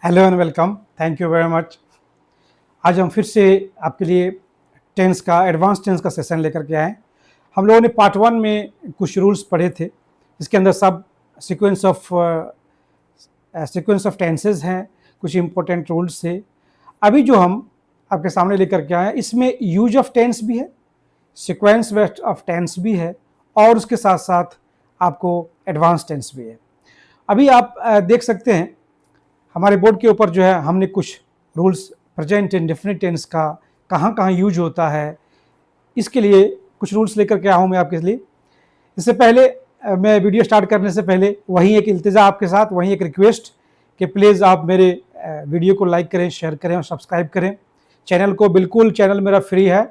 Hello and welcome. Thank you very much. आज हम फिर से आपके लिए टेंस का एडवांस टेंस का सेशन लेकर के आए। हम लोगों ने पार्ट 1 में कुछ रूल्स पढ़े थे, इसके अंदर सब सीक्वेंस ऑफ टेंसेस हैं, कुछ इंपॉर्टेंट रूल्स थे। अभी जो हम आपके सामने लेकर के आए हैं, इसमें यूज ऑफ टेंस भी है, सीक्वेंस ऑफ टेंस भी है, और उसके साथ साथ आपको एडवांस टेंस भी है। अभी आप देख सकते हैं हमारे बोर्ड के ऊपर जो है हमने कुछ रूल्स प्रेजेंट इंडेफिनिट टेंस का कहाँ कहाँ यूज होता है, इसके लिए कुछ रूल्स लेकर के आया हूँ मैं आपके लिए। इससे पहले मैं वीडियो स्टार्ट करने से पहले वहीं एक इल्तिजा आपके साथ, वहीं एक रिक्वेस्ट कि प्लीज़ आप मेरे वीडियो को लाइक करें, शेयर करें और सब्सक्राइब करें। चैनल को बिल्कुल, चैनल मेरा फ्री है,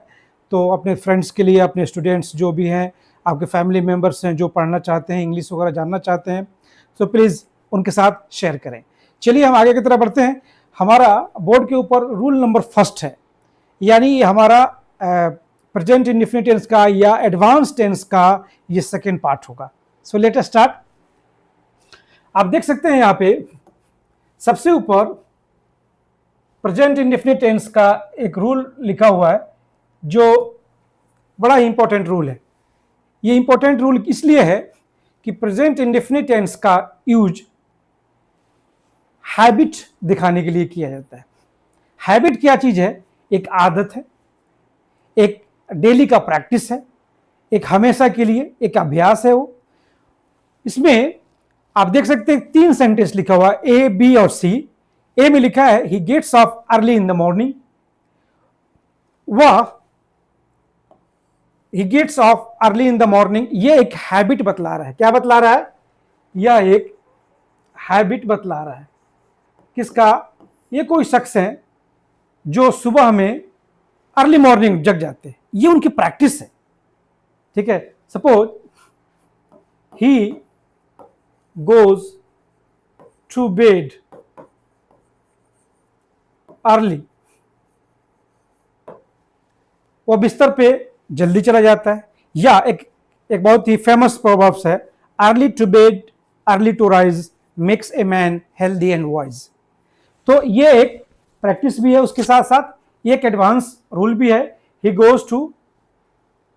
तो अपने फ्रेंड्स के लिए, अपने स्टूडेंट्स जो भी हैं, आपके फैमिली मेम्बर्स हैं जो पढ़ना चाहते हैं, इंग्लिश वगैरह जानना चाहते हैं, तो प्लीज़ उनके साथ शेयर करें। चलिए हम आगे की तरफ बढ़ते हैं। हमारा बोर्ड के ऊपर रूल नंबर फर्स्ट है, यानी हमारा प्रेजेंट इंडेफिनिट टेंस का या एडवांस टेंस का ये सेकेंड पार्ट होगा। So let us start. आप देख सकते हैं यहाँ पे सबसे ऊपर प्रेजेंट इंडेफिनिट टेंस का एक रूल लिखा हुआ है जो बड़ा इंपॉर्टेंट रूल है। ये इंपॉर्टेंट रूल इसलिए है कि प्रेजेंट इंडेफिनिट टेंस का यूज हैबिट दिखाने के लिए किया जाता है। हैबिट क्या चीज है? एक आदत है, एक डेली का प्रैक्टिस है, एक हमेशा के लिए एक अभ्यास है। वो इसमें आप देख सकते हैं 3 सेंटेंस लिखा हुआ है, ए, बी और सी। ए में लिखा है he gets up early in the morning. वह he gets up early in the morning, ये एक हैबिट बतला रहा है। क्या बतला रहा है? यह एक हैबिट बतला रहा है। किसका? ये कोई शख्स है जो सुबह में अर्ली मॉर्निंग जग जाते हैं, ये उनकी प्रैक्टिस है। ठीक है, suppose he goes to bed early, वो बिस्तर पे जल्दी चला जाता है। या एक बहुत ही फेमस प्रोवर्ब्स है, early to bed early to rise makes a man healthy and wise. तो ये एक प्रैक्टिस भी है, उसके साथ साथ एक एडवांस रूल भी है, he goes to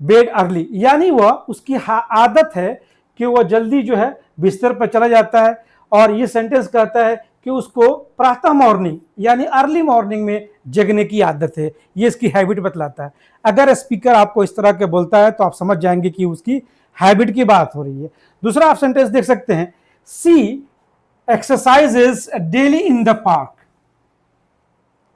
bed early, यानी वह उसकी आदत है कि वह जल्दी जो है बिस्तर पर चला जाता है। और ये सेंटेंस कहता है कि उसको प्रातः मॉर्निंग यानी अर्ली मॉर्निंग में जगने की आदत है, ये इसकी हैबिट बतलाता है। अगर स्पीकर आपको इस तरह के बोलता है तो आप समझ जाएंगे कि उसकी हैबिट की बात हो रही है। दूसरा आप सेंटेंस देख सकते हैं, she exercises daily in the park.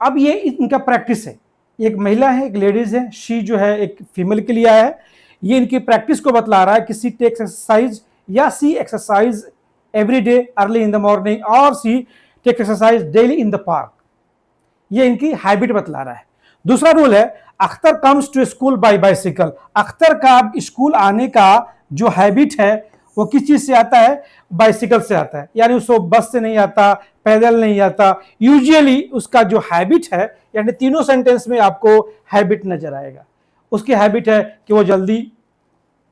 अब ये इनका प्रैक्टिस है, एक महिला है, एक लेडीज है, शी जो है एक फीमेल के लिए आया है। ये इनकी प्रैक्टिस को बतला रहा है कि सी टेक्स एक्सरसाइज या she exercise every day early in the morning और she takes exercise daily in the park. ये इनकी हैबिट बतला रहा है। दूसरा रूल है, Akhtar comes to school by bicycle. Akhtar का स्कूल आने का जो हैबिट है वो किस चीज से आता है? बाइसिकल से आता है, यानी उसको बस से नहीं आता, पैदल नहीं आता। यूजुअली उसका जो हैबिट है, यानी तीनों सेंटेंस में आपको हैबिट नजर आएगा। उसकी हैबिट है कि वो जल्दी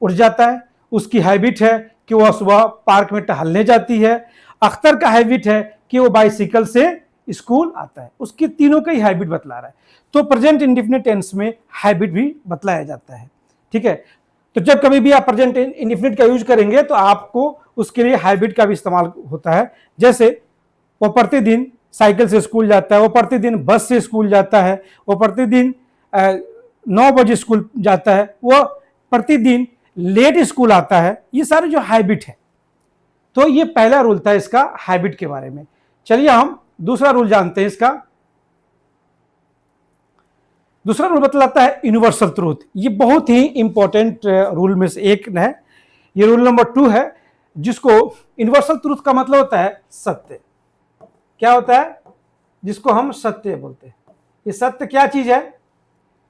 उठ जाता है, उसकी हैबिट है कि वह सुबह पार्क में टहलने जाती है, अख्तर का हैबिट है कि वो बाइसिकल से स्कूल आता है। उसकी तीनों का ही हैबिट बतला रहा है। तो प्रेजेंट इंडेफिनिट टेंस में हैबिट भी बतलाया जाता है। ठीक है, तो जब कभी भी आप प्रेजेंट इंडेफिनिट का यूज करेंगे तो आपको उसके लिए हैबिट का भी इस्तेमाल होता है। जैसे वो प्रतिदिन साइकिल से स्कूल जाता है, वो प्रतिदिन बस से स्कूल जाता है, वो प्रतिदिन 9 बजे स्कूल जाता है, वो प्रतिदिन लेट स्कूल आता है। ये सारे जो हैबिट है, तो ये पहला रूल था इसका हैबिट के बारे में। चलिए हम दूसरा रूल जानते हैं इसका। दूसरा रूल बतलाता है यूनिवर्सल ट्रूथ। ये बहुत ही इंपॉर्टेंट रूल में से एक है। ये रूल नंबर 2 है, जिसको यूनिवर्सल ट्रूथ का मतलब होता है सत्य। क्या होता है? जिसको हम सत्य बोलते हैं। ये सत्य क्या चीज है?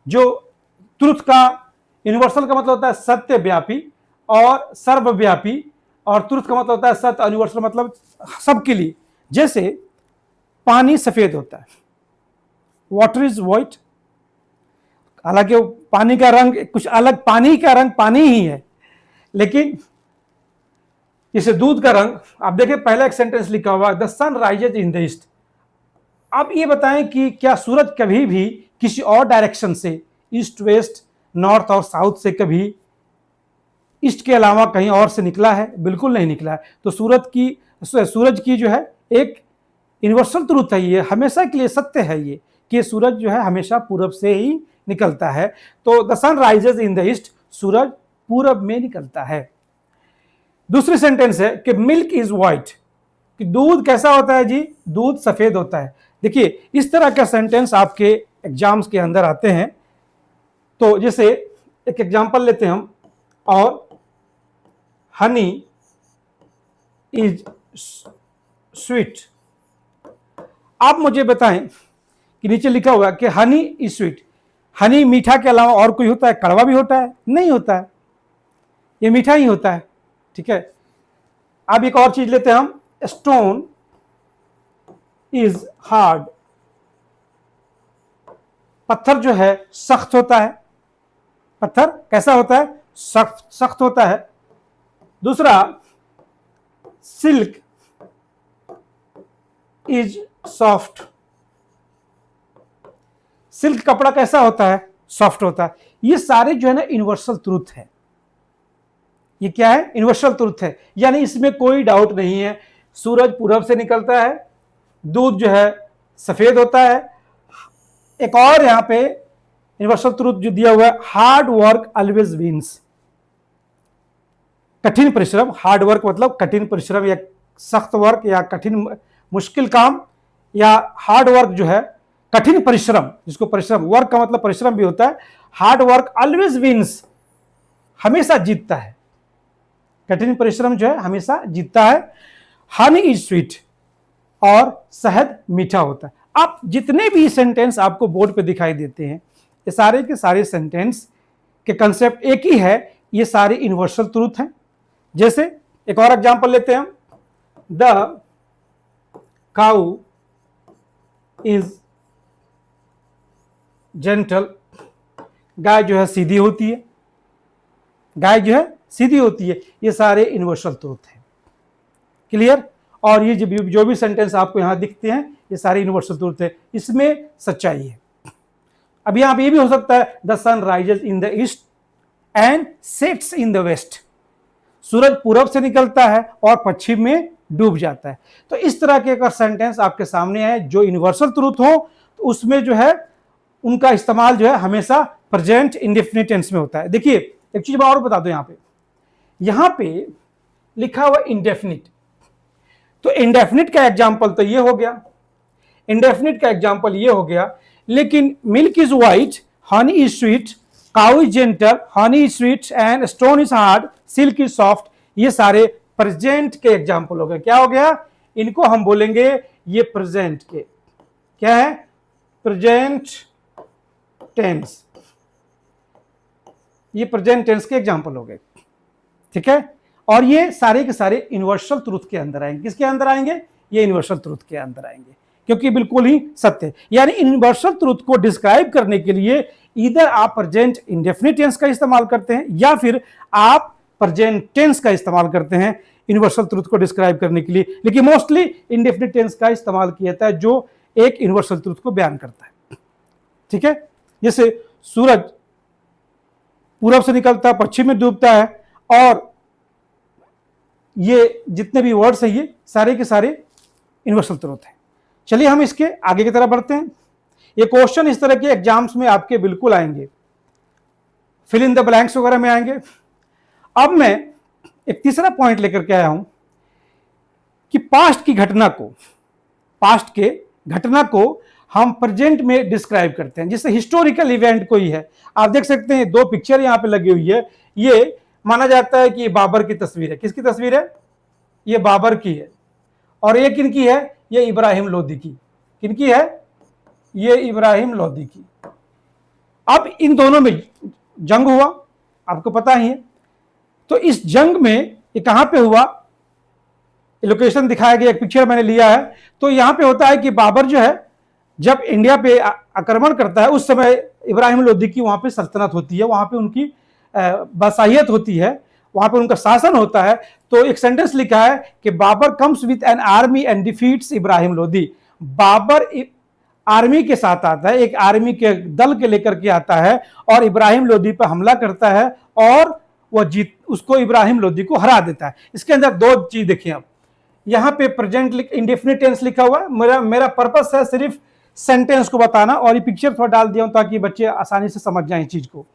जो ट्रूथ का यूनिवर्सल का मतलब होता है सत्यव्यापी और सर्वव्यापी, और ट्रूथ का मतलब होता है सत्य। यूनिवर्सल मतलब सबके लिए। जैसे पानी सफेद होता है, वाटर इज व्हाइट, हालांकि पानी का रंग कुछ अलग, पानी का रंग पानी ही है, लेकिन जैसे दूध का रंग, आप देखिए पहला एक सेंटेंस लिखा हुआ है, the sun rises in the east. आप ये बताएं कि क्या सूरज कभी भी किसी और डायरेक्शन से, ईस्ट वेस्ट नॉर्थ और साउथ से, कभी ईस्ट के अलावा कहीं और से निकला है? बिल्कुल नहीं निकला है। तो सूरज की जो है एक यूनिवर्सल ट्रूथ है, ये हमेशा के लिए सत्य है ये, कि सूरज जो है हमेशा पूरब से ही निकलता है। तो the sun rises in the east, सूरज पूरब में निकलता है। दूसरी सेंटेंस है कि मिल्क इज व्हाइट, कि दूध कैसा होता है जी? दूध सफेद होता है। देखिए इस तरह का सेंटेंस आपके एग्जाम्स के अंदर आते हैं। तो जैसे एक एग्जांपल लेते हैं हम, और हनी इज स्वीट। आप मुझे बताएं कि नीचे लिखा हुआ है कि हनी इज स्वीट, हनी मीठा के अलावा और कोई होता है? कड़वा भी होता है? नहीं होता है, ये मीठा ही होता है। ठीक है। अब एक और चीज लेते हैं हम, स्टोन इज हार्ड, पत्थर जो है सख्त होता है। पत्थर कैसा होता है? सख्त होता है। दूसरा, सिल्क इज सॉफ्ट, सिल्क कपड़ा कैसा होता है? सॉफ्ट होता है। ये सारे जो है ना यूनिवर्सल ट्रूथ है। ये क्या है? यूनिवर्सल ट्रूथ है, यानी इसमें कोई डाउट नहीं है। सूरज पूरब से निकलता है, दूध जो है सफेद होता है। एक और यहां पे यूनिवर्सल ट्रूथ जो दिया हुआ है, हार्ड वर्क ऑलवेज विंस, कठिन परिश्रम, हार्ड वर्क मतलब कठिन परिश्रम या सख्त वर्क या कठिन मुश्किल काम, या हार्ड वर्क जो है कठिन परिश्रम, जिसको परिश्रम, वर्क का मतलब परिश्रम भी होता है। हार्ड वर्क ऑलवेज विंस, हमेशा जीतता है। कठिन परिश्रम जो है हमेशा जीतता है। हनी इज स्वीट, और शहद मीठा होता है। आप जितने भी सेंटेंस आपको बोर्ड पे दिखाई देते हैं, ये सारे के सारे सेंटेंस के कंसेप्ट एक ही है, ये सारे यूनिवर्सल ट्रूथ हैं। जैसे एक और एग्जांपल लेते हैं हम, द काउ इज जेंटल, गाय जो है सीधी होती है, गाय जो है सीधी होती है। ये सारे यूनिवर्सल ट्रूथ हैं। क्लियर? और ये जो भी सेंटेंस आपको यहां दिखते हैं, ये सारे यूनिवर्सल ट्रूथ है, इसमें सच्चाई है। अब यहां पे ये भी हो सकता है, the sun rises in the east and sets in the west, सूरज पूरब से निकलता है और पश्चिम में डूब जाता है। तो इस तरह के अगर सेंटेंस आपके सामने है जो यूनिवर्सल ट्रूथ हो, तो उसमें जो है उनका इस्तेमाल जो है हमेशा प्रेजेंट इंडेफिनिट टेंस में होता है। देखिए एक चीज मैं और बता दूं, यहां पे लिखा हुआ इंडेफिनिट, तो इंडेफिनिट का एग्जांपल तो ये हो गया, इंडेफिनिट का एग्जांपल ये हो गया। लेकिन milk is white, honey is sweet, cow is gentle, honey is sweet and stone is hard, silk is soft, ये सारे प्रेजेंट के एग्जांपल हो गए। क्या हो गया? इनको हम बोलेंगे ये प्रेजेंट के, क्या है? प्रेजेंट टेंस, ये प्रेजेंट टेंस के एग्जांपल हो गए। ठीक है। और ये सारे के सारे यूनिवर्सल ट्रूथ के अंदर आएंगे। किसके अंदर आएंगे? ये यूनिवर्सल ट्रूथ के अंदर आएंगे, क्योंकि बिल्कुल ही सत्य है। यानी यूनिवर्सल ट्रूथ को डिस्क्राइब करने के लिए इधर आप प्रेजेंट इंडेफिनिट टेंस का इस्तेमाल करते हैं, या फिर आप प्रेजेंट टेंस का इस्तेमाल करते हैं यूनिवर्सल ट्रूथ को डिस्क्राइब करने के लिए। लेकिन मोस्टली इंडेफिनिट टेंस का इस्तेमाल किया जाता है, जो एक यूनिवर्सल ट्रूथ को बयान करता है। ठीक है। जैसे सूरज पूरब से निकलता है, पश्चिम में डूबता है, और ये जितने भी वर्ड्स हैं ये सारे के सारे यूनिवर्सल ट्रूथ हैं। चलिए हम इसके आगे की तरफ बढ़ते हैं। ये क्वेश्चन इस तरह के एग्जाम्स में आपके बिल्कुल आएंगे, फिल इन द ब्लैंक्स वगैरह में आएंगे। अब मैं एक तीसरा पॉइंट लेकर के आया हूं कि पास्ट के घटना को हम प्रेजेंट में डिस्क्राइब करते हैं। जैसे हिस्टोरिकल इवेंट कोई है, आप देख सकते हैं दो पिक्चर यहां पे लगी हुई है। ये माना जाता है कि ये बाबर की तस्वीर है। किसकी तस्वीर है? ये बाबर की है। और ये किनकी है? ये इब्राहिम लोदी की। किनकी है? ये इब्राहिम लोदी की। अब इन दोनों में जंग हुआ, आपको पता ही है। तो इस जंग में ये कहां पे हुआ, लोकेशन दिखाया गया, एक पिक्चर मैंने लिया है। तो यहां पे होता है कि बाबर जो है जब इंडिया पे आक्रमण करता है, उस समय इब्राहिम लोदी की वहां पे सल्तनत होती है, वहां पे उनकी बादशाहियत होती है, वहां पे उनका शासन होता है। तो एक सेंटेंस लिखा है कि Babur comes with an army and defeats Ibrahim Lodi. Babur army के साथ आता है, एक आर्मी के दल के लेकर के आता है और इब्राहिम लोदी पर हमला करता है और वह उसको इब्राहिम लोदी को हरा देता है। इसके अंदर दो चीज देखिए आप, यहाँ पे प्रेजेंट इंडेफिनिट टेंस लिखा हुआ है। मेरा पर्पस है सिर्फ सेंटेंस को बताना, और ये पिक्चर थोड़ा डाल दिया हूं ताकि बच्चे आसानी से समझ जाएं चीज को।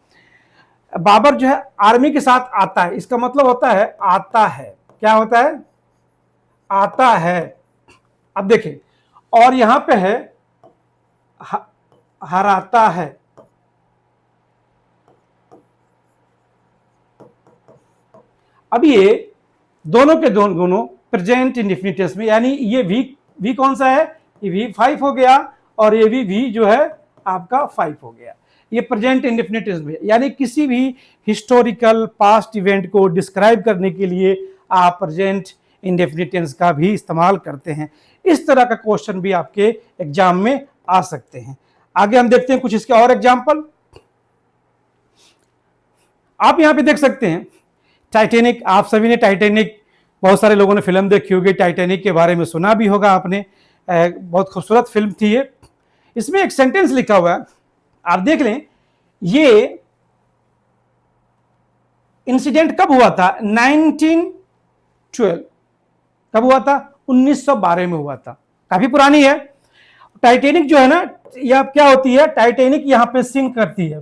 बाबर जो है आर्मी के साथ आता है, इसका मतलब होता है आता है। क्या होता है? आता है। अब देखिए, और यहां पे है हराता है। अब ये दोनों के दोनों प्रेजेंट इंडेफिनिट टेंस में, यानी ये वी कौन सा है? ये V5 हो गया और ये भी जो है आपका 5 हो गया। ये प्रेजेंट इंडेफिनिट टेंस में, यानी किसी भी हिस्टोरिकल पास्ट इवेंट को डिस्क्राइब करने के लिए आप प्रेजेंट इंडेफिनिट टेंस का भी इस्तेमाल करते हैं। इस तरह का क्वेश्चन भी आपके एग्जाम में आ सकते हैं। आगे हम देखते हैं कुछ इसके और एग्जाम्पल। आप यहां पे देख सकते हैं टाइटैनिक। आप सभी ने टाइटैनिक, बहुत सारे लोगों ने फिल्म देखी होगी, टाइटैनिक के बारे में सुना भी होगा आपने। बहुत खूबसूरत फिल्म थी ये। इसमें एक सेंटेंस लिखा हुआ है, आप देख लें। ये इंसिडेंट कब हुआ था? 1912। कब हुआ था? 1912 में हुआ था। काफी पुरानी है। टाइटैनिक जो है ना, यह क्या होती है? टाइटैनिक यहां पे सिंक करती है।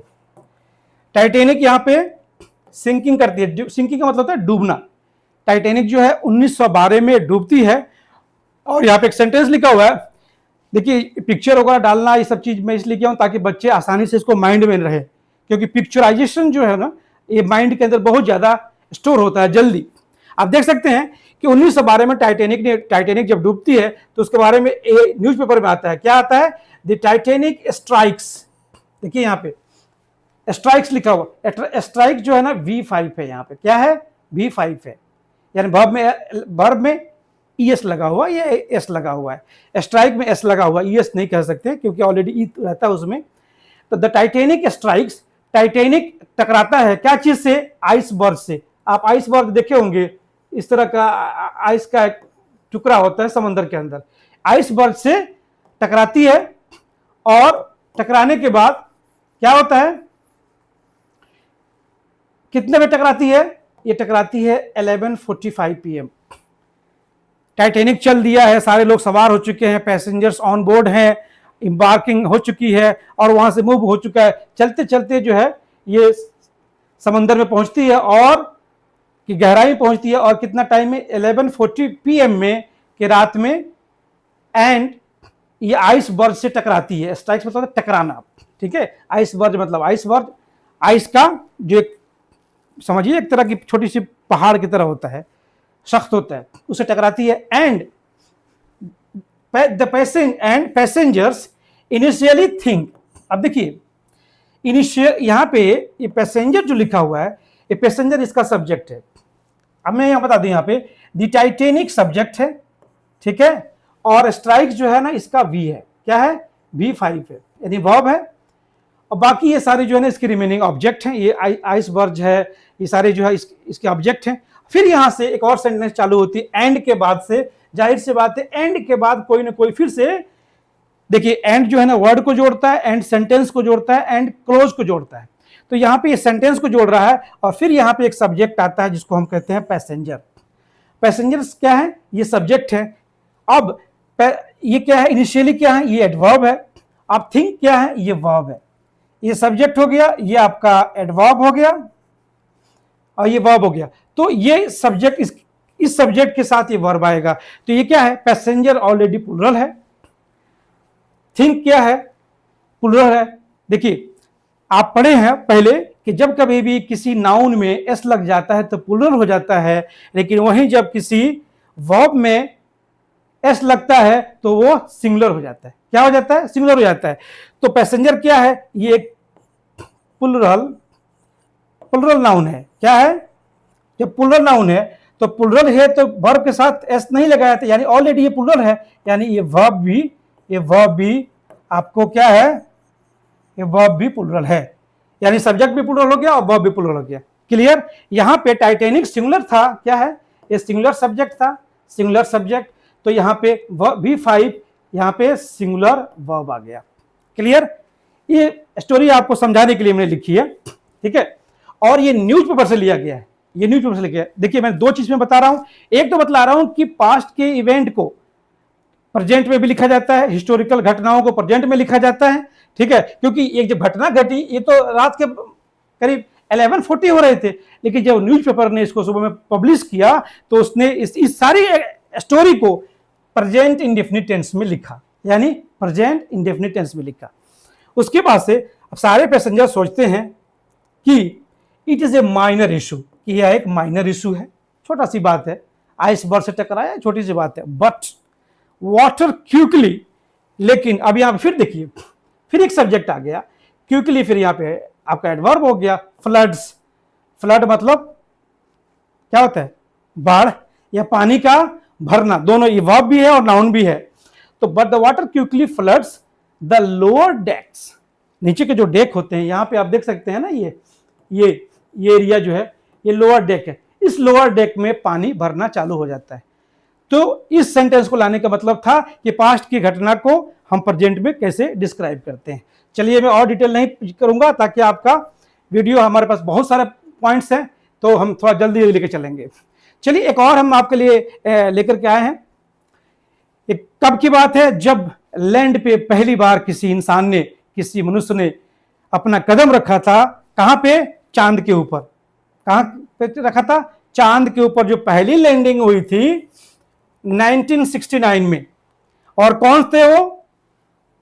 टाइटैनिक यहां पे सिंकिंग करती है। सिंकिंग का मतलब होता है डूबना। टाइटैनिक जो है 1912 में डूबती है। और यहाँ पे एक सेंटेंस लिखा हुआ है, देखिए पिक्चर वगैरह डालना ये सब चीज मैं इसलिए किया हूं ताकि बच्चे आसानी से इसको माइंड में रहे, क्योंकि पिक्चराइजेशन जो है ना, ये माइंड के अंदर बहुत ज्यादा स्टोर होता है जल्दी। आप देख सकते हैं कि 1912 में टाइटैनिक जब डूबती है तो उसके बारे में न्यूज़पेपर में आता है। क्या आता है? The Titanic strikes. देखिए यहाँ पे स्ट्राइक्स लिखा हुआ। स्ट्राइक जो है ना V5 है। यहाँ पे क्या है? V5 है, यानी वर्ब में ES लगा हुआ, ये S लगा हुआ है। स्ट्राइक में S लगा हुआ, ES नहीं कह सकते क्योंकि ऑलरेडी E रहता है उसमें। तो द टाइटैनिक स्ट्राइक्स, टाइटैनिक टकराता है क्या चीज से? आइसबर्ग से। आप आइसबर्ग देखे होंगे, इस तरह का आइस का एक टुकड़ा होता है समंदर के अंदर। आइसबर्ग से टकराती है और टकराने के बाद क्या होता है? कितने बजे टकराती है? ये टकराती है 11:45 PM। टाइटैनिक चल दिया है, सारे लोग सवार हो चुके हैं, पैसेंजर्स ऑन बोर्ड हैं, एम्बार्किंग हो चुकी है और वहां से मूव हो चुका है। चलते चलते जो है ये समंदर में पहुंचती है और की गहराई पहुंचती है। और कितना टाइम में? 11:40 PM में कि रात में। एंड ये आइसबर्ग से टकराती है। स्ट्राइक्स मतलब टकराना, ठीक है। आइसबर्ग मतलब आइसबर्ग, आइस का जो एक समझिए एक तरह की छोटी सी पहाड़ की तरह होता है, सख्त होता है, उसे टकराती है। And passengers initially think. अब देखिए इनिशियल, यहां पे ये पैसेंजर जो लिखा हुआ है, ये पैसेंजर इसका सब्जेक्ट है। अब मैं यहां बता दूं, यहां पे द टाइटैनिक सब्जेक्ट है, ठीक है, और स्ट्राइक जो है ना इसका V है। क्या है? V5 है, यानी वर्ब है। और बाकी ये सारे जो है ना इसके रिमेनिंग ऑब्जेक्ट हैं। ये आइसबर्ग है, ये सारे जो है इसके ऑब्जेक्ट हैं। फिर यहां से एक और सेंटेंस चालू होती है एंड के बाद से। जाहिर सी बात है एंड के बाद कोई ना कोई फिर से, देखिए एंड जो है ना वर्ड को जोड़ता है, एंड सेंटेंस को जोड़ता है, एंड क्लोज को जोड़ता है। तो यहां पे ये सेंटेंस को जोड़ रहा है और फिर यहां पे एक सब्जेक्ट आता है जिसको हम कहते हैं पैसेंजर। पैसेंजर्स क्या है? ये सब्जेक्ट है। अब ये क्या है? इनिशियली क्या है? ये एडवर्ब है। अब थिंक क्या है? ये वर्ब है। ये सब्जेक्ट हो गया, ये आपका एडवर्ब हो गया और ये वर्ब हो गया। तो ये सब्जेक्ट, इस सब्जेक्ट के साथ ये वर्ब आएगा। तो ये क्या है? पैसेंजर ऑलरेडी प्लुरल है। थिंक क्या है? प्लुरल है। देखिए आप पढ़े हैं पहले कि जब कभी भी किसी नाउन में एस लग जाता है तो प्लुरल हो जाता है, लेकिन वहीं जब किसी वर्ब में एस लगता है तो वो सिंगुलर हो जाता है। क्या हो जाता है? सिंगुलर हो जाता है। तो पैसेंजर क्या है? ये एक प्लुरल नाउन है। क्या है? जब प्लुरल नाउन है तो प्लुरल है तो वर्ब के साथ एस नहीं लगाया था, यानी ऑलरेडी ये प्लुरल है, यानी ये वर्ब भी आपको क्या है? ये वर्ब भी प्लुरल है, यानी सब्जेक्ट भी प्लुरल हो गया और वर्ब भी प्लुरल हो गया। क्लियर? यहां पे टाइटैनिक सिंगुलर था। क्या है? ये सिंगुलर सब्जेक्ट था, सिंगुलर सब्जेक्ट। तो यहां पे V5 यहां पे सिंगुलर वर्ब आ गया। क्लियर? ये स्टोरी आपको समझाने के लिए मैंने लिखी है, ठीक है। और ये न्यूज़पेपर से लिया गया है, ये न्यूज़पेपर से लिया गया है। देखिए मैं दो चीज में बता रहा हूं, एक तो बतला रहा हूं कि पास्ट के इवेंट को प्रेजेंट में भी लिखा जाता है, हिस्टोरिकल घटनाओं को प्रेजेंट में लिखा जाता है, ठीक है। क्योंकि एक जब घटना घटी, ये तो रात के करीब 11:40 हो रहे थे, लेकिन जब न्यूज़पेपर ने इसको सुबह में पब्लिश किया तो उसने इस सारी स्टोरी को प्रेजेंट इंडेफिनिट टेंस में लिखा, यानी प्रेजेंट इंडेफिनिट टेंस में लिखा। उसके बाद से अब सारे पैसेंजर सोचते हैं कि it is a minor issue, कि यह एक माइनर इशू है, छोटा सी बात है, आइसबर्ग से टकराया, छोटी सी बात है। बट वाटर क्विकली, लेकिन अब यहां फिर देखिए, फिर एक सब्जेक्ट आ गया क्विकली, फिर यहां पे आपका एडवर्ब हो गया फ्लड्स। फ्लड मतलब क्या होता है? बाढ़ या पानी का भरना, दोनों ये वर्ब भी है और नाउन भी है। तो but the water quickly floods the lower decks, नीचे के जो डेक होते हैं, यहां पे आप देख सकते हैं ना, ये एरिया जो है ये लोअर डेक है, इस लोअर डेक में पानी भरना चालू हो जाता है। तो इस सेंटेंस को लाने का मतलब था कि पास्ट की घटना को हम प्रेजेंट में कैसे डिस्क्राइब करते हैं। चलिए मैं और डिटेल नहीं करूंगा ताकि आपका वीडियो, हमारे पास बहुत सारे पॉइंट्स हैं तो हम थोड़ा जल्दी लेके चलेंगे। चलिए एक और हम आपके लिए लेकर के आए हैं। एक कब की बात है? जब लैंड पे पहली बार किसी इंसान ने, किसी मनुष्य ने अपना कदम रखा था, कहां पे? चांद के ऊपर। कहां पे रखा था? चांद के ऊपर। जो पहली लैंडिंग हुई थी 1969 में, और कौन थे वो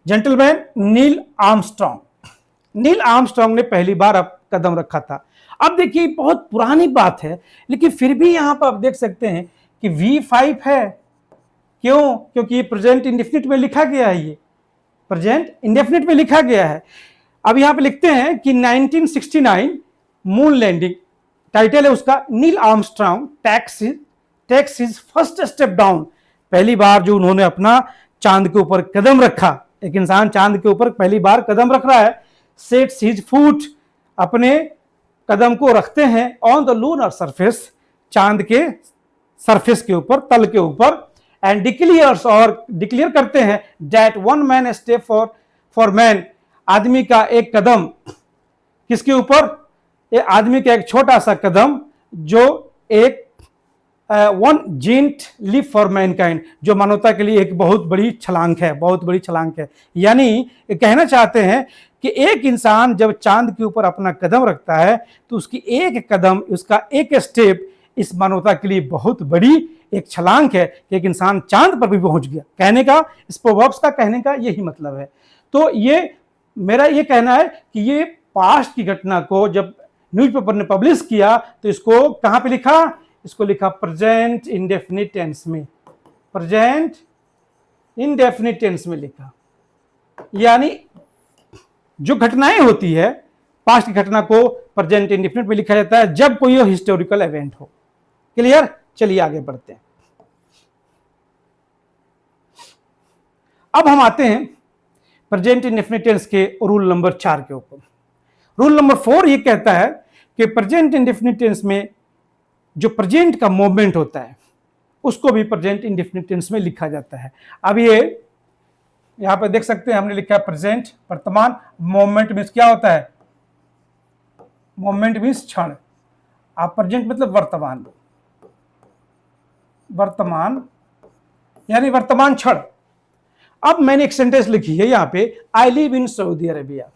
gentleman? Neil Armstrong. Neil Armstrong ने पहली बार कदम रखा था। अब देखिए बहुत पुरानी बात है, लेकिन फिर भी यहां पर आप देख सकते हैं कि V5 है। क्यों? क्योंकि ये प्रेजेंट इंडेफिनिट में लिखा गया है, ये प्रेजेंट इंडेफिनिट में लिखा गया है। अब यहां पे लिखते हैं कि 1969 मून लैंडिंग, टाइटल है उसका, Neil Armstrong takes his first step down. पहली बार जो उन्होंने अपना चांद के ऊपर कदम रखा, एक इंसान चांद के ऊपर पहली बार कदम रख रहा है, सेट्स हिज फुट, अपने कदम को रखते हैं ऑन द लूनर सरफेस, चांद के सरफेस के ऊपर, तल के ऊपर, एंड डिक्लेयर्स, और डिक्लेयर करते हैं that one man step for man, आदमी का एक कदम, किसके ऊपर? आदमी का एक छोटा सा कदम, जो एक वन जिंट लीप फॉर मैनकाइंड, जो मानवता के लिए एक बहुत बड़ी छलांग है, बहुत बड़ी छलांग है। यानी कहना चाहते हैं कि एक इंसान जब चांद के ऊपर अपना कदम रखता है तो उसकी एक कदम, उसका एक स्टेप इस मानवता के लिए बहुत बड़ी एक छलांग है कि एक इंसान चांद पर भी पहुंच गया। कहने का, इस प्रोवर्ब्स का कहने का यही मतलब है। तो ये मेरा ये कहना है कि ये पास्ट की घटना को जब न्यूज़पेपर ने पब्लिश किया तो इसको कहां पे लिखा? इसको लिखा प्रेजेंट इंडेफिनिट टेंस में, प्रेजेंट इंडेफिनिट टेंस में लिखा। यानी जो घटनाएं होती है, पास्ट की घटना को प्रेजेंट इंडेफिनिट में लिखा जाता है जब कोई हिस्टोरिकल इवेंट हो। क्लियर? चलिए आगे बढ़ते हैं। अब हम आते हैं प्रेजेंट इंडेफिनिट टेंस के रूल नंबर 4 के ऊपर। रूल नंबर 4 ये कहता है कि प्रेजेंट इंडेफिनिट टेंस में जो प्रेजेंट का मूवमेंट होता है उसको भी प्रेजेंट इंडेफिनिट टेंस में लिखा जाता है। अब ये यहां पर देख सकते हैं, हमने लिखा है प्रेजेंट, वर्तमान। मूवमेंट मीन्स क्या होता है? मूवमेंट मीन्स क्षण। आप प्रेजेंट मतलब वर्तमान, वर्तमान यानी वर्तमान क्षण। अब मैंने एक सेंटेंस लिखी है यहां पे, आई लिव इन सऊदी अरेबिया,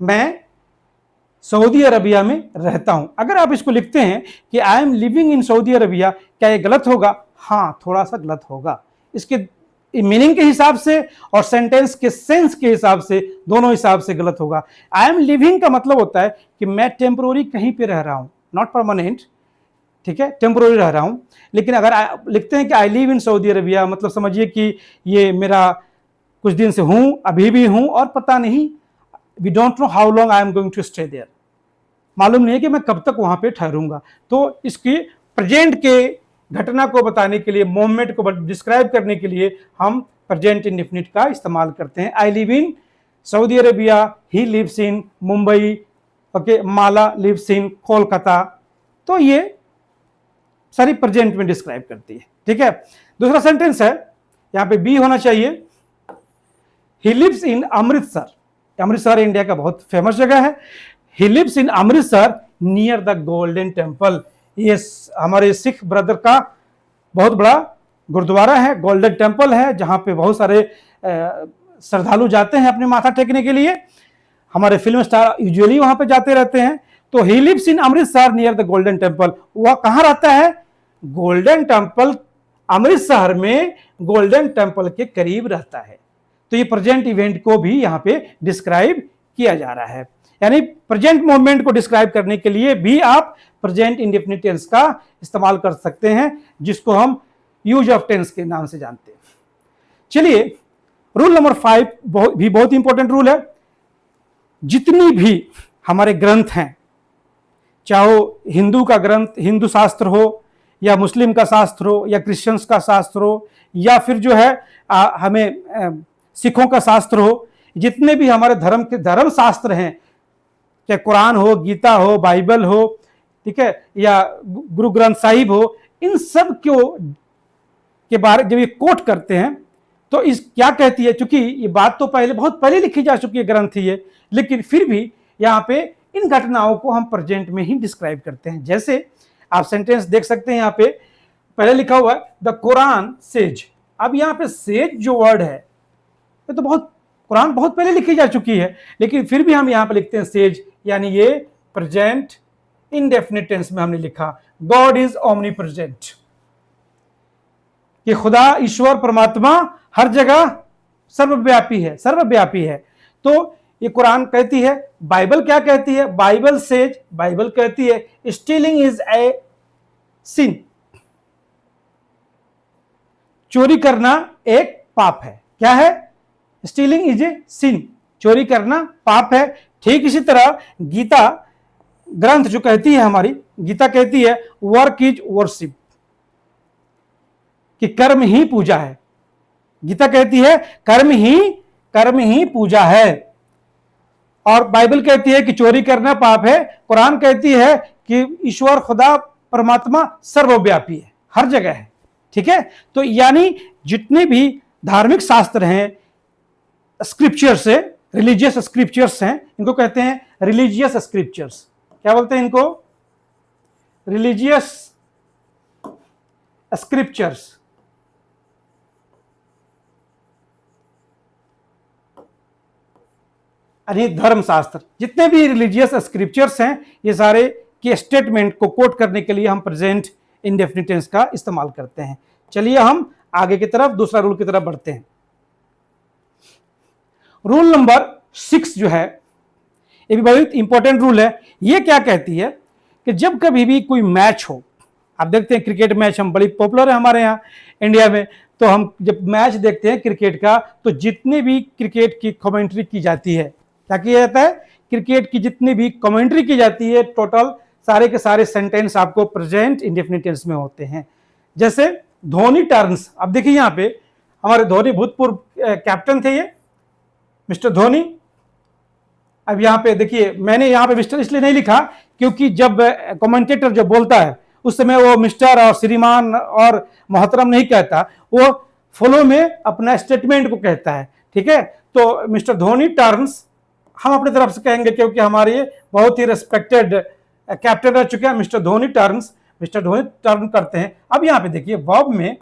मैं सऊदी अरबिया में रहता हूं। अगर आप इसको लिखते हैं कि I am living in Saudi Arabia, क्या ये गलत होगा? हाँ, थोड़ा सा गलत होगा। इसके मीनिंग के हिसाब से और सेंटेंस के सेंस के हिसाब से, दोनों हिसाब से गलत होगा। आई एम लिविंग का मतलब होता है कि मैं टेम्पोररी कहीं पे रह रहा हूं, नॉट परमानेंट, ठीक है, टेम्पोररी रह रहा हूं। लेकिन अगर लिखते हैं कि आई लिव इन सऊदी अरबिया, मतलब समझिए कि ये मेरा कुछ दिन से हूं, अभी भी हूं, और पता नहीं, we don't know how long I am going to stay there, मालूम नहीं है कि मैं कब तक वहां पे ठहरूंगा। तो इसकी प्रेजेंट के घटना को बताने के लिए, मोमेंट को डिस्क्राइब करने के लिए हम प्रेजेंट इंडेफिनिट का इस्तेमाल करते हैं। I live in Saudi Arabia, he lives in Mumbai, okay, Mala lives in Kolkata. तो ये सारी प्रेजेंट में डिस्क्राइब करती है, ठीक है। दूसरा सेंटेंस है, यहां पे बी होना चाहिए। He lives in Amritsar, Amritsar India का बहुत फेमस जगह है। He lives in Amritsar near the Golden Temple, ये हमारे सिख ब्रदर का बहुत बड़ा गुरुद्वारा है, गोल्डन टेम्पल है, जहां पे बहुत सारे श्रद्धालु जाते हैं अपने माथा टेकने के लिए। हमारे फिल्म स्टार यूजुअली वहां पे जाते रहते हैं। तो he lives in Amritsar near the Golden Temple, वह कहां रहता है? गोल्डन टेम्पल, अमृतसर में गोल्डन टेम्पल के करीब रहता है। तो ये प्रेजेंट इवेंट को भी यहां पे डिस्क्राइब किया जा रहा है, यानी प्रेजेंट मोमेंट को डिस्क्राइब करने के लिए भी आप प्रेजेंट इंडेफिनिट टेंस का इस्तेमाल कर सकते हैं, जिसको हम यूज ऑफ टेंस के नाम से जानते हैं। चलिए, रूल नंबर 5 भी बहुत इंपॉर्टेंट रूल है। जितनी भी हमारे ग्रंथ हैं, चाहे हिंदू का ग्रंथ, हिंदू शास्त्र हो, या मुस्लिम का शास्त्र हो, या क्रिश्चियंस का शास्त्र हो, या फिर जो है हमें सिखों का शास्त्र हो, जितने भी हमारे धर्म के धर्म शास्त्र हैं, चाहे कुरान हो, गीता हो, बाइबल हो, ठीक है, या गुरु ग्रंथ साहिब हो, इन सब के बारे जब ये कोट करते हैं तो इस क्या कहती है, चूंकि ये बात तो बहुत पहले लिखी जा चुकी है ग्रंथ ये, लेकिन फिर भी यहाँ पे इन घटनाओं को हम प्रेजेंट में ही डिस्क्राइब करते हैं। जैसे आप सेंटेंस देख सकते हैं, यहाँ पे पहले लिखा हुआ है द कुरान सेज। अब यहाँ पे सेज जो वर्ड है, ये तो कुरान बहुत पहले लिखी जा चुकी है, लेकिन फिर भी हम यहाँ पे लिखते हैं सेज, यानी ये प्रेजेंट इंडेफिनिट टेंस में हमने लिखा। गॉड इज ओमनी प्रेजेंट, कि खुदा ईश्वर परमात्मा हर जगह सर्वव्यापी है, सर्वव्यापी है। तो ये कुरान कहती है। बाइबल क्या कहती है? बाइबल सेज, बाइबल कहती है स्टीलिंग इज ए सिन, चोरी करना एक पाप है। क्या है? स्टीलिंग इज ए सिन, चोरी करना पाप है। ठीक इसी तरह गीता ग्रंथ जो कहती है, हमारी गीता कहती है वर्क इज वर्शिप, कि कर्म ही पूजा है। गीता कहती है कर्म ही पूजा है। और बाइबल कहती है कि चोरी करना पाप है। कुरान कहती है कि ईश्वर खुदा परमात्मा सर्वव्यापी है, हर जगह है। ठीक है, तो यानी जितने भी धार्मिक शास्त्र हैं, स्क्रिप्चर्स है, रिलीजियस स्क्रिप्चर्स हैं, इनको कहते हैं रिलीजियस स्क्रिप्चर्स। क्या बोलते हैं इनको? Religious scriptures. यानी धर्मशास्त्र, जितने भी रिलीजियस स्क्रिप्चर्स हैं, ये सारे के स्टेटमेंट को कोट करने के लिए हम प्रेजेंट इंडेफिनिट टेंस का इस्तेमाल करते हैं। चलिए हम आगे की तरफ दूसरा रूल की तरफ बढ़ते हैं। रूल नंबर 6 जो है, ये भी बहुत इंपॉर्टेंट रूल है। ये क्या कहती है कि जब कभी भी कोई मैच हो, आप देखते हैं क्रिकेट मैच हम बड़ी पॉपुलर है हमारे यहाँ इंडिया में, तो हम जब मैच देखते हैं क्रिकेट का, तो जितने भी क्रिकेट की कमेंट्री की जाती है, क्या किया जाता है? क्रिकेट की जितनी भी कमेंट्री की जाती है, टोटल सारे के सारे सेंटेंस आपको प्रेजेंट इंडेफिनिट टेंस में होते हैं। जैसे धोनी टर्न्स, अब देखिए यहाँ पे हमारे धोनी भूतपूर्व कैप्टन थे, ये मिस्टर धोनी। अब यहाँ पे देखिए, मैंने यहाँ पे मिस्टर इसलिए नहीं लिखा क्योंकि जब कमेंटेटर जो बोलता है उस समय वो मिस्टर और श्रीमान और मोहतरम नहीं कहता, वो फॉलो में अपना स्टेटमेंट को कहता है। ठीक है, तो मिस्टर धोनी टर्न्स हम अपनी तरफ से कहेंगे क्योंकि हमारे बहुत ही रेस्पेक्टेड कैप्टन रह चुके हैं। Mister Dhoni turns, mister Dhoni turn करते हैं। अब यहाँ पे देखिए वर्ब में,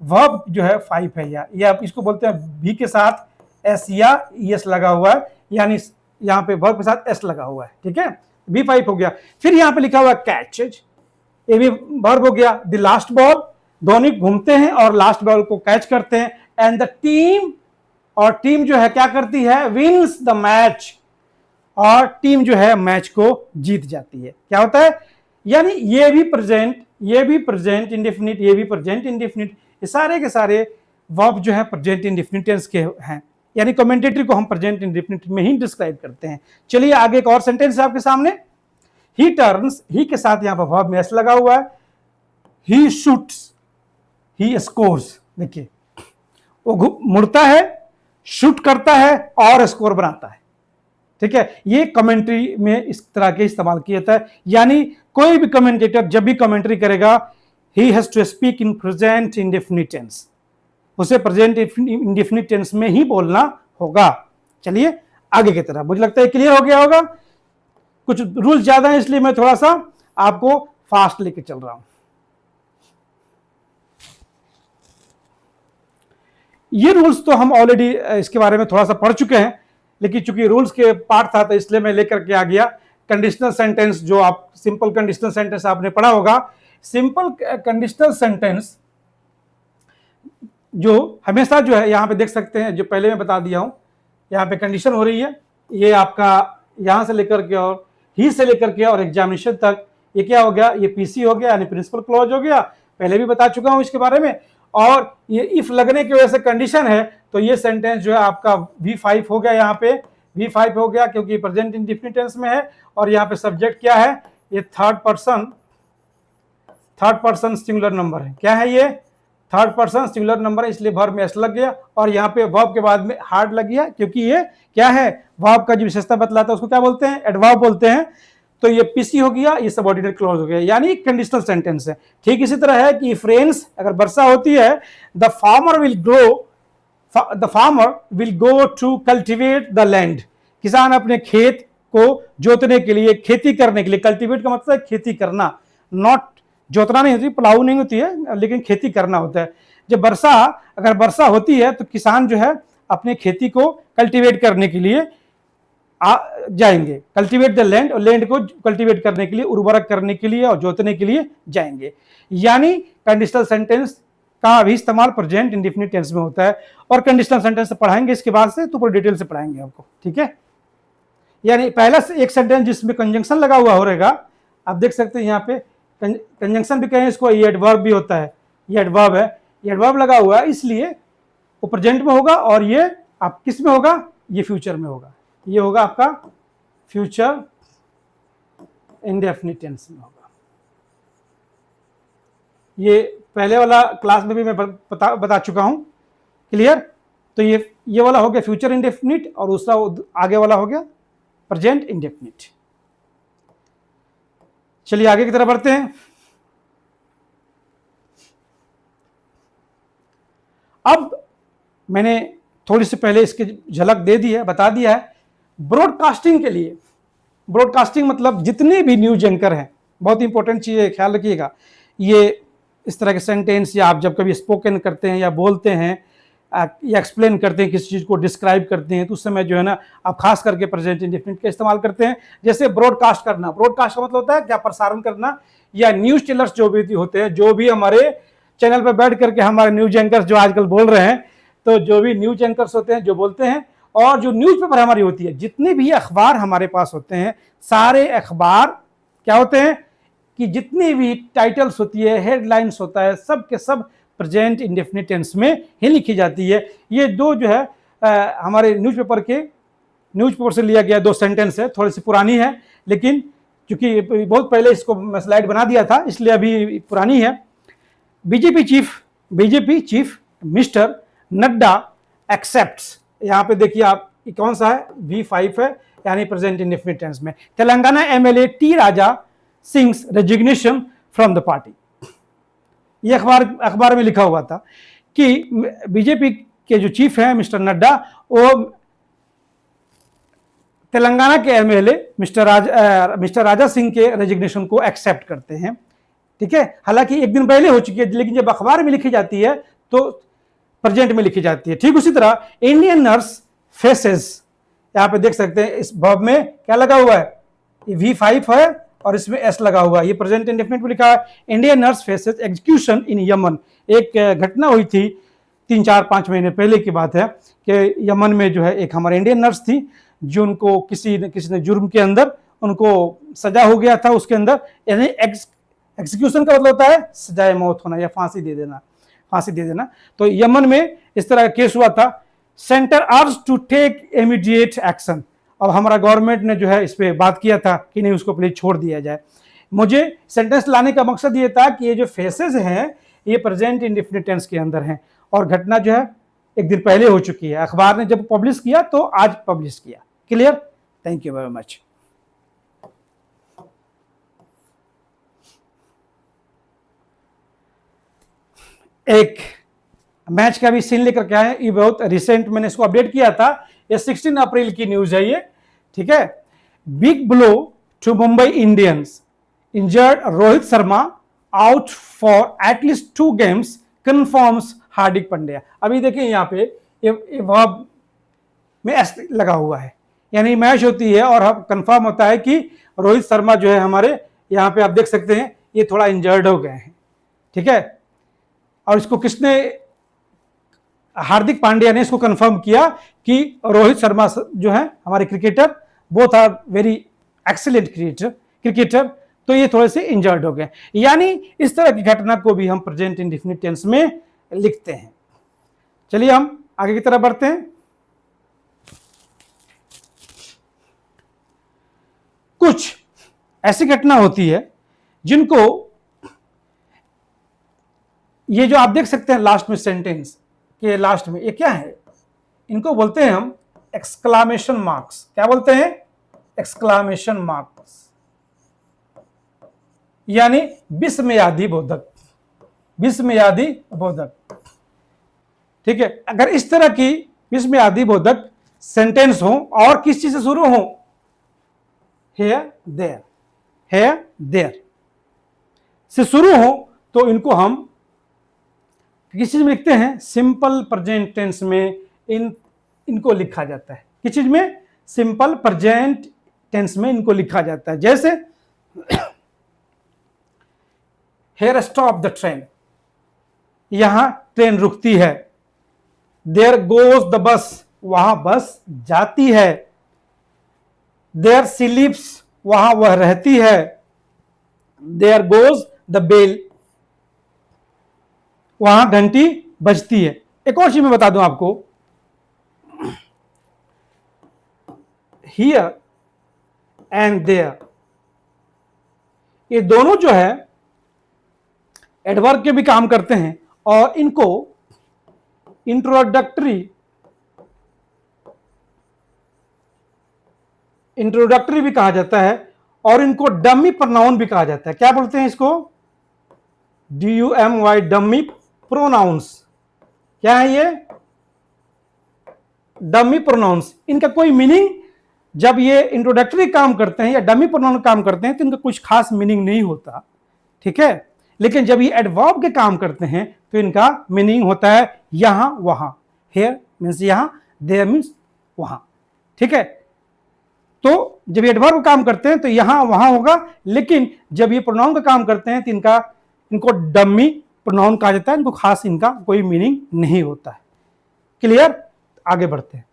वर्ब जो है 5 है, या इसको बोलते हैं भी के साथ एस या एस लगा हुआ है, यानी यहाँ पे वर्ब के साथ एस लगा हुआ है। ठीक है, बी 5 हो गया। फिर यहाँ पे लिखा हुआ कैच, ये भी वर्ब हो गया। द लास्ट बॉल, धोनी घूमते हैं और लास्ट बॉल को कैच करते हैं। एंड द टीम, और टीम जो है क्या करती है? विंस द मैच, और टीम जो है मैच को जीत जाती है। क्या होता है? यानी ये भी प्रेजेंट इंडेफिनिट, ये भी प्रेजेंट इंडेफिनिट, ये सारे के सारे वर्ब जो है प्रेजेंट इंडेफिनिट टेंस के हैं। यानी कमेंटेटरी को हम प्रेजेंट इंडेफिनिट में ही डिस्क्राइब करते हैं। चलिए आगे एक और सेंटेंस है आपके सामने। ही टर्न्स, ही के साथ यहां पर वर्ब में एस लगा हुआ है। ही शूट्स, ही स्कोर्स। देखिए वो मुड़ता है, शूट करता है और स्कोर बनाता है। ठीक है, ये कमेंट्री में इस तरह के इस्तेमाल किया जाता है। यानी कोई भी कमेंटेटर जब भी कमेंट्री करेगा, he has to speak in present indefinite tense, उसे प्रेजेंट इंडेफिनिट टेंस में ही बोलना होगा। चलिए आगे की तरफ, मुझे लगता है क्लियर हो गया होगा। कुछ रूल्स ज्यादा है इसलिए मैं थोड़ा सा आपको फास्ट लेके चल रहा हूं। ये रूल्स तो हम ऑलरेडी इसके बारे में थोड़ा सा पढ़ चुके हैं, लेकिन चूंकि रूल्स के पार्ट था तो इसलिए मैं लेकर के आ गया। कंडीशनल सेंटेंस, जो आप सिंपल कंडीशनल सेंटेंस आपने पढ़ा होगा, सिंपल कंडीशनल सेंटेंस जो हमेशा जो है यहां पे देख सकते हैं, जो पहले मैं बता दिया हूं, यहां पे कंडीशन हो रही है, ये आपका यहां से लेकर के और ही से लेकर के और एग्जामिनेशन तक, ये क्या हो गया, ये पीसी हो गया, यानी प्रिंसिपल क्लॉज हो गया, पहले भी बता चुका हूं इसके बारे में। और ये इफ लगने की वजह से कंडीशन है, तो ये सेंटेंस जो है आपका V5 हो गया, यहाँ पे V5 हो गया क्योंकि प्रेजेंट इंडेफिनिट टेंस में है। और यहाँ पे सब्जेक्ट क्या है, ये थर्ड पर्सन सिंगुलर नंबर है। क्या है ये, थर्ड पर्सन सिंगुलर नंबर है, इसलिए वर्ब में एस लग गया। और यहाँ पे वर्ब के बाद में हार्ड लग गया, क्योंकि ये क्या है, वर्ब का जो विशेषता बतलाता है उसको क्या बोलते हैं, एडवर्ब बोलते हैं। तो ये पीसी हो गया, ये सबऑर्डिनेट क्लॉज हो गया, यानी कंडीशनल सेंटेंस है। ठीक इसी तरह है कि इफ रेन्स, अगर वर्षा होती है, the farmer will go to cultivate the land, किसान अपने खेत को जोतने के लिए, खेती करने के लिए, कल्टिवेट का मतलब है खेती करना, नॉट जोतना नहीं होती, प्लाऊ नहीं होती है, लेकिन खेती करना होता है। जब अगर वर्षा होती है तो किसान जो है अपने खेती को कल्टीवेट करने के लिए जाएंगे, कल्टीवेट द लैंड, और लैंड को कल्टीवेट करने के लिए, उर्वरक करने के लिए और जोतने के लिए जाएंगे। यानी कंडीशनल सेंटेंस का भी इस्तेमाल प्रेजेंट इंडेफिनिट टेंस में होता है। और कंडीशनल सेंटेंस पढ़ाएंगे इसके बाद से, तो पूरी डिटेल से पढ़ाएंगे आपको, ठीक है। यानी पहला एक सेंटेंस जिसमें कंजंक्शन लगा हुआ हो रहेगा, आप देख सकते हैं यहाँ पे कंजंक्शन भी कहें इसको, ये एडवर्ब भी होता है, ये एडवर्ब है, ये एडवर्ब लगा हुआ है, इसलिए वो प्रेजेंट में होगा, और ये आप किस में होगा, ये फ्यूचर में होगा, ये होगा आपका फ्यूचर इंडेफिनिट टेंस में होगा। ये पहले वाला क्लास में भी मैं बता चुका हूं, क्लियर। तो ये वाला हो गया फ्यूचर इंडेफिनिट, और दूसरा आगे वाला हो गया प्रेजेंट इंडेफिनिट। चलिए आगे की तरफ बढ़ते हैं। अब मैंने थोड़ी सी पहले इसकी झलक दे दी है, बता दिया है। ब्रॉडकास्टिंग के लिए, ब्रॉडकास्टिंग मतलब जितने भी न्यूज एंकर हैं, बहुत इंपॉर्टेंट चीज है, ख्याल रखिएगा। ये इस तरह के सेंटेंस, या आप जब कभी स्पोकन करते हैं या बोलते हैं या एक्सप्लेन करते हैं, किसी चीज को डिस्क्राइब करते हैं, तो उस समय जो है ना आप खास करके प्रेजेंट इंडेफिनिट का इस्तेमाल करते हैं। जैसे ब्रॉडकास्ट करना, ब्रॉडकास्ट का मतलब होता है क्या, प्रसारण करना, या न्यूज टेलर्स जो भी होते हैं, जो भी हमारे चैनल पर बैठ करके हमारे न्यूज एंकर्स जो आजकल बोल रहे हैं, तो जो भी न्यूज एंकर्स होते हैं जो बोलते हैं, और जो न्यूज पेपर हमारी होती है, जितने भी अखबार हमारे पास होते हैं, सारे अखबार क्या होते हैं कि जितनी भी टाइटल्स होती है, हेडलाइंस होता है, सब के सब प्रेजेंट इंडेफिनिट टेंस में ही लिखी जाती है। ये दो जो है हमारे न्यूज़पेपर से लिया गया दो सेंटेंस है, थोड़ी सी पुरानी है, लेकिन चूंकि बहुत पहले इसको मैं स्लाइड बना दिया था, इसलिए अभी पुरानी है। BJP chief mister Nadda accepts, यहां पे देखिए आप, कौन सा है, V5 है, यानी प्रेजेंट इंडेफिनिट टेंस में। Telangana MLA T Raja sings resignation from the party, ये अखबार में लिखा हुआ था कि बीजेपी के जो चीफ हैं मिस्टर नड्डा, वो तेलंगाना के MLA मिस्टर राजा सिंह के रेजिग्नेशन को एक्सेप्ट करते हैं, ठीक है। हालांकि एक दिन पहले हो चुकी है, लेकिन जब अखबार में लिखी जाती है तो प्रेजेंट में लिखी जाती है। ठीक उसी तरह इंडियन नर्स फेसेस, यहां पे देख सकते हैं इस वर्ब में क्या लगा हुआ है, ये V5 है और इसमें S लगा हुआ है, ये प्रेजेंट इंडेफिनिट में लिखा है। इंडियन नर्स फेसेस एग्जीक्यूशन इन यमन, एक घटना हुई थी 3-4-5 महीने पहले की बात है कि यमन में जो है एक हमारे इंडियन नर्स थी, जो उनको किसी ने जुर्म के अंदर उनको सजा हो गया था उसके अंदर, यानी एग्जीक्यूशन का मतलब होता है सजाए मौत होना या फांसी दे देना। तो यमन में इस तरह का केस हुआ था। Centre urge to take immediate action, अब हमारा गवर्नमेंट ने जो है इस पे बात किया था कि नहीं, उसको प्लीज छोड़ दिया जाए। मुझे सेंटेंस लाने का मकसद ये था कि ये जो फेसेस हैं ये प्रेजेंट इंडेफिनिट टेंस के अंदर हैं, और घटना जो है एक दिन पहले हो चुकी है, अखबार ने जब पब्लिश किया तो आज पब्लिश किया। Clear, thank you very much. एक मैच का भी सीन लेकर के आए, ये बहुत रिसेंट मैंने इसको अपडेट किया था, ये 16 अप्रैल की न्यूज है ये, ठीक है। Big blow to Mumbai Indians, injured Rohit Sharma out for at least 2 games, confirms Hardik Pandya. अभी देखिए यहाँ पे ये वर्ब में एस लगा हुआ है, यानी मैच होती है और कंफर्म होता है कि रोहित शर्मा जो है हमारे यहाँ पे आप देख सकते हैं ये थोड़ा इंजर्ड हो गए हैं, ठीक है। और इसको किसने, हार्दिक पांड्या ने इसको कंफर्म किया कि रोहित शर्मा जो है हमारे cricketer, both are very excellent cricketer, तो ये थोड़े से इंजर्ड हो गए। यानी इस तरह की घटना को भी हम प्रेजेंट इंडेफिनिट टेंस में लिखते हैं। चलिए हम आगे की तरफ बढ़ते हैं। कुछ ऐसी घटना होती है जिनको, ये जो आप देख सकते हैं लास्ट में सेंटेंस के लास्ट में, ये क्या है, इनको बोलते हैं हम एक्सक्लामेशन मार्क्स। क्या बोलते हैं? एक्सक्लामेशन मार्क्स, यानी विस्मयादि बोधक, विस्मयादि बोधक, ठीक है। अगर इस तरह की विस्मयादि बोधक सेंटेंस हो और किस चीज से शुरू हो, हेयर देयर, हेयर देयर से शुरू हो, तो इनको हम किस चीज में लिखते हैं? सिंपल प्रेजेंट टेंस में इनको लिखा जाता है। किस चीज में? सिंपल प्रेजेंट टेंस में इनको लिखा जाता है। जैसे हेयर स्टॉप द ट्रेन, यहां ट्रेन रुकती है। देयर गोज द बस, वहां बस जाती है। देयर स्लीप्स, वहां वह रहती है। देयर गोज द बेल, वहां घंटी बजती है। एक और चीज मैं बता दूं आपको, हियर एंड देयर, ये दोनों जो है एडवर्ब के भी काम करते हैं और इनको इंट्रोडक्टरी भी कहा जाता है और इनको डमी प्रोनाउन भी कहा जाता है। क्या बोलते हैं इसको? DUMY, dummy pronounce. क्या है ये? Dummy pronounce. इनका कोई मीनिंग, जब ये इंट्रोडक्टरी काम करते हैं या डमी प्रोनाउन काम करते हैं तो इनका कुछ खास मीनिंग नहीं होता, ठीक है। लेकिन जब ये एडवर्ब के काम करते हैं तो इनका मीनिंग होता है यहां वहां। हेयर मीन्स यहां, देयर मीन्स वहां, ठीक है। तो जब ये एडवर्ब काम करते हैं तो यहां वहां होगा, लेकिन जब ये प्रोनाउन का काम करते हैं तो इनको डमी प्रोनाउन कहा जाता है। इनको खास इनका कोई मीनिंग नहीं होता है। क्लियर? आगे बढ़ते हैं।